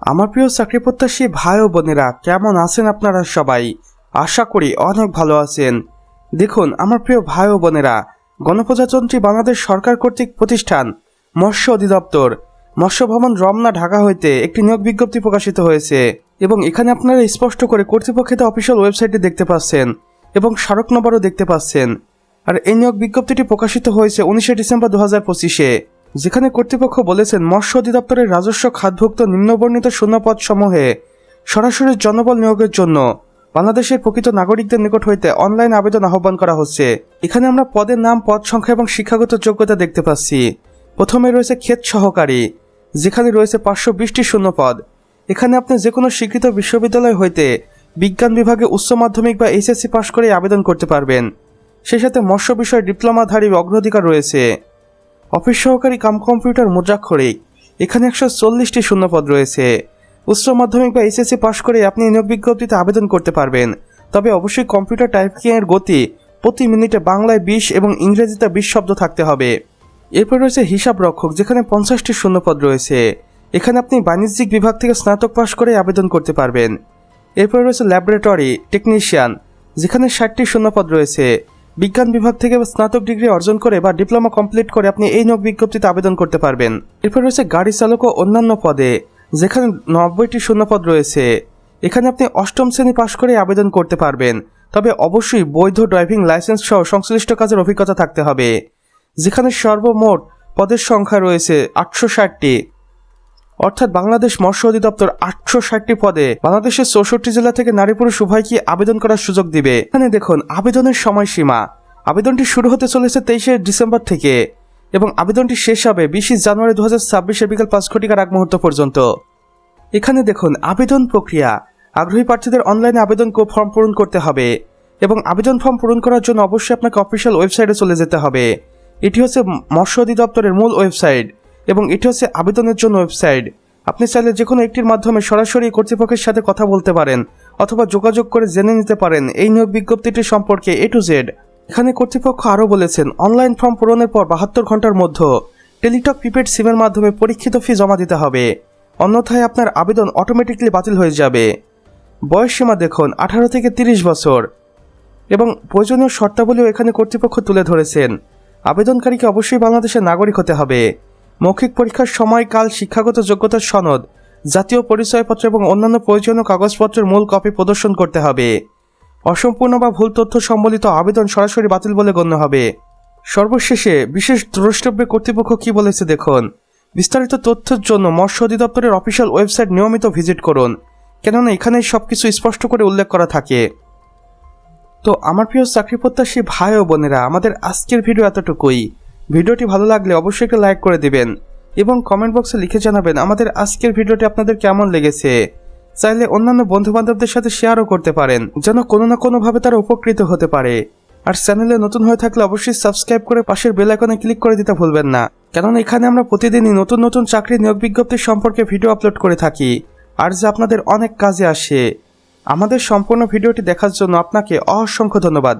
আমার প্রিয় চাকরি প্রত্যাশী ভাই ও বোনেরা, কেমন আছেন আপনারা সবাই? আশা করি অনেক ভালো আছেন। দেখুন আমার প্রিয় ভাই ও বোনেরা, গণপ্রজাতন্ত্রী বাংলাদেশ সরকার কর্তৃক প্রতিষ্ঠান মৎস্য অধিদপ্তর মৎস্য ভবন রমনা ঢাকা হইতে একটি নিয়োগ বিজ্ঞপ্তি প্রকাশিত হয়েছে এবং এখানে আপনারা স্পষ্ট করে কর্তৃপক্ষের অফিসিয়াল ওয়েবসাইটে দেখতে পাচ্ছেন এবং স্মারক নম্বরও দেখতে পাচ্ছেন। আর এই নিয়োগ বিজ্ঞপ্তিটি প্রকাশিত হয়েছে 19 ডিসেম্বর 2025-এ, যেখানে কর্তৃপক্ষ বলেছেন মৎস্য অধিদপ্তরের রাজস্ব খাতভুক্ত নিম্নবর্ণিত শূন্যপদ সমূহে সরাসরি জনবল নিয়োগের জন্য বাংলাদেশের প্রকৃত নাগরিকদের নিকট হইতে অনলাইন আবেদন আহ্বান করা হচ্ছে। এখানে আমরা পদের নাম, পদ সংখ্যা এবং শিক্ষাগত যোগ্যতা দেখতে পাচ্ছি। প্রথমে রয়েছে ক্ষেত সহকারী, যেখানে রয়েছে 520টি শূন্যপদ। এখানে আপনি যে কোনো স্বীকৃত বিশ্ববিদ্যালয় হইতে বিজ্ঞান বিভাগে উচ্চ মাধ্যমিক বা এইচএসসি পাশ করে আবেদন করতে পারবেন। সেই সাথে মৎস্য বিষয়ে ডিপ্লোমাধারী অগ্রাধিকার রয়েছে। অফিস সহকারী কাম কম্পিউটার মুদ্রাক্ষরিক, এখানে 140টি শূন্যপদ রয়েছে। উচ্চ মাধ্যমিক বা এইচএসসি পাশ করে আপনি নিয়োগ বিজ্ঞপ্তিতে আবেদন করতে পারবেন, তবে অবশ্যই কম্পিউটার টাইপিংয়ের গতি প্রতি মিনিটে বাংলায় 20 এবং ইংরেজিতে 20 শব্দ থাকতে হবে। এরপর রয়েছে হিসাব রক্ষক, যেখানে 50টি শূন্যপদ রয়েছে। এখানে আপনি বাণিজ্যিক বিভাগ থেকে স্নাতক পাশ করে আবেদন করতে পারবেন। এরপর রয়েছে ল্যাবরেটরি টেকনিশিয়ান, যেখানে 60টি শূন্যপদ রয়েছে। বিজ্ঞান বিভাগ থেকে স্নাতক ডিগ্রি অর্জন করে বা ডিপ্লোমা কমপ্লিট করে আপনি এই নিয়োগ বিজ্ঞপ্তিতে আবেদন করতে পারবেন। এরপর রয়েছে গাড়ি চালক ও অন্যান্য পদে, যেখানে 90টি শূন্যপদ রয়েছে। এখানে আপনি 8ম শ্রেণী পাশ করে আবেদন করতে পারবেন, তবে অবশ্যই বৈধ ড্রাইভিং লাইসেন্স সহ সংশ্লিষ্ট কাজের অভিজ্ঞতা থাকতে হবে। যেখানে সর্বমোট পদের সংখ্যা রয়েছে 860টি, অর্থাৎ বাংলাদেশ মৎস্য অধিদপ্তর 860টি পদে বাংলাদেশের 64 জেলা থেকে নারী পুরুষ উভয়কে আবেদন করার সুযোগ দিবে। এখানে দেখুন আবেদনের সময়সীমা। আবেদনটি শুরু হতে চলেছে 23 ডিসেম্বর থেকে এবং আবেদনটি শেষ হবে 20 জানুয়ারি 2026 বিকাল 5 ঘটিকার আগ মুহূর্ত পর্যন্ত। এখানে দেখুন আবেদন প্রক্রিয়া। আগ্রহী প্রার্থীদের অনলাইনে আবেদন ফর্ম পূরণ করতে হবে এবং আবেদন ফর্ম পূরণ করার জন্য অবশ্যই আপনাকে অফিসিয়াল ওয়েবসাইটে চলে যেতে হবে। এটি হচ্ছে মৎস্য অধিদপ্তরের মূল ওয়েবসাইট এবং এটি হচ্ছে আবেদনের জন্য ওয়েবসাইট। আপনি চাইলে যে কোনো একটির মাধ্যমে সরাসরি কর্তৃপক্ষের সাথে কথা বলতে পারেন অথবা যোগাযোগ করে জেনে নিতে পারেন এই নিয়োগ বিজ্ঞপ্তিটি সম্পর্কে A to Z। এখানে কর্তৃপক্ষ আরও বলেছেন অনলাইন ফর্ম পূরণের পর 72 ঘন্টার মধ্যে টেলিটক প্রিপেড সিমের মাধ্যমে পরীক্ষিত ফি জমা দিতে হবে, অন্যথায় আপনার আবেদন অটোমেটিকলি বাতিল হয়ে যাবে। বয়স সীমা দেখুন 18 থেকে 30 বছর এবং প্রয়োজনীয় শর্তাবলীও এখানে কর্তৃপক্ষ তুলে ধরেছেন। আবেদনকারীকে অবশ্যই বাংলাদেশের নাগরিক হতে হবে। মৌখিক পরীক্ষার সময়কাল, শিক্ষাগত যোগ্যতার সনদ, জাতীয় পরিচয়পত্র এবং অন্যান্য প্রয়োজনীয় কাগজপত্রের মূল কপি প্রদর্শন করতে হবে। অসম্পূর্ণ বা ভুল তথ্য সম্বলিত আবেদন সরাসরি বাতিল বলে গণ্য হবে। সর্বশেষে বিশেষ দ্রষ্টব্যে কর্তৃপক্ষ কি বলেছে দেখুন। বিস্তারিত তথ্যের জন্য মৎস্য অধিদপ্তরের অফিসিয়াল ওয়েবসাইট নিয়মিত ভিজিট করুন, কেননা এখানে সবকিছু স্পষ্ট করে উল্লেখ করা থাকে। তো আমার প্রিয় চাকরি প্রত্যাশী ভাই ও বোনেরা, আমাদের আজকের ভিডিও এতটুকুই। ভিডিওটি ভালো লাগলে অবশ্যই একটা লাইক করে দিবেন এবং কমেন্ট বক্সে লিখে জানাবেন আমাদের আজকের ভিডিওটি আপনাদের কেমন লেগেছে। চাইলে অন্যান্য বন্ধুবান্ধবদের সাথে শেয়ারও করতে পারেন, যেন কোনো না কোনোভাবে তারা উপকৃত হতে পারে। আর চ্যানেলে নতুন হয়ে থাকলে অবশ্যই সাবস্ক্রাইব করে পাশের বেল আইকনে ক্লিক করে দিতে ভুলবেন না, কেননা এখানে আমরা প্রতিদিনই নতুন নতুন চাকরি নিয়োগ বিজ্ঞপ্তি সম্পর্কে ভিডিও আপলোড করে থাকি, আর যা আপনাদের অনেক কাজে আসে। আমাদের সম্পূর্ণ ভিডিওটি দেখার জন্য আপনাকে অসংখ্য ধন্যবাদ।